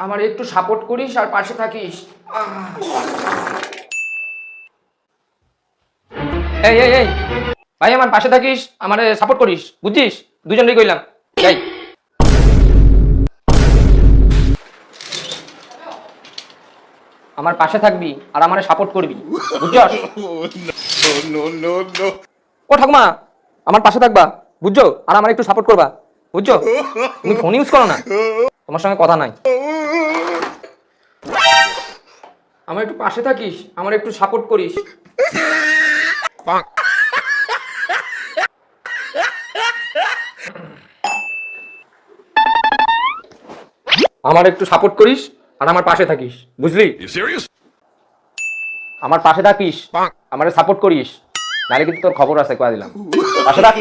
আমার একটু সাপোর্ট করিস আর পাশে থাকিস। এই এই এই ভাই, আমার পাশে থাকিস, আমার সাপোর্ট করিস, বুঝছিস? দুজনেই কইলাম, যাই। আমার পাশে থাকবি আর আমারে সাপোর্ট করবি, বুঝছস? ও ঠাকুমা, আমার পাশে থাকবা, বুঝছো? আর আমার একটু সাপোর্ট করবা, বুঝছো? তুমি ফোন ইউজ করো না, তোমার সঙ্গে কথা নাই। আমার একটু পাশে থাকিস, আমার একটু সাপোর্ট করিস। আমার একটু সাপোর্ট করিস আর আমার পাশে থাকিস, বুঝলি? আমার পাশে থাকিস, আমারে সাপোর্ট করিস, নাহলে কিন্তু তোর খবর আছে, কয়া দিলাম। পাশে থাক।